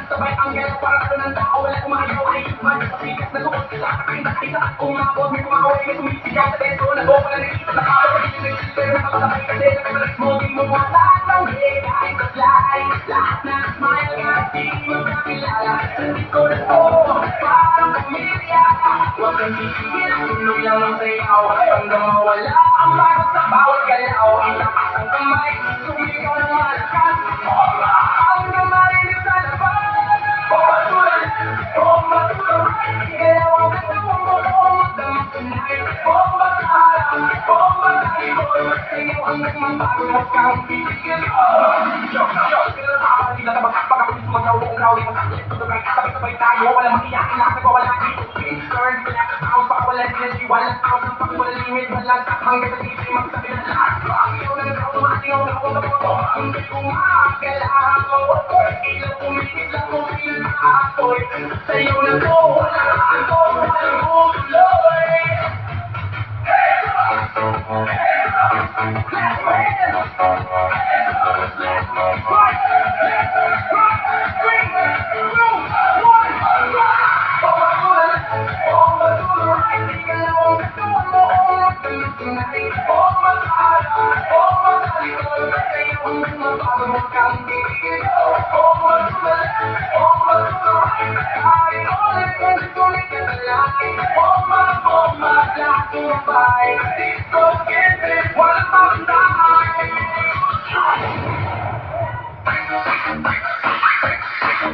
Sabay ang gano'n para ka ng tao, wala kumayaw ay iman sa sikat na lukot sa akin nakita umabot, may kumaway, may sumisigaw sa teso, nag-opa na nakita na ako, pero nakapalakay kasi nakabalas mo, di mo lahat ng hate ay supply, lahat na smile ka, di mo kakilala, nandito na to, parang pamilya, huwag kang titigil, tuloy lang ang sayaw, hanggang mawala ang bagot sa bawat galaw, ang tapas ng kamay, sumigaw ng malakas, hanggang marinig sa labas. Sa'yo na to, wala ako, walang tuloy. Oh my,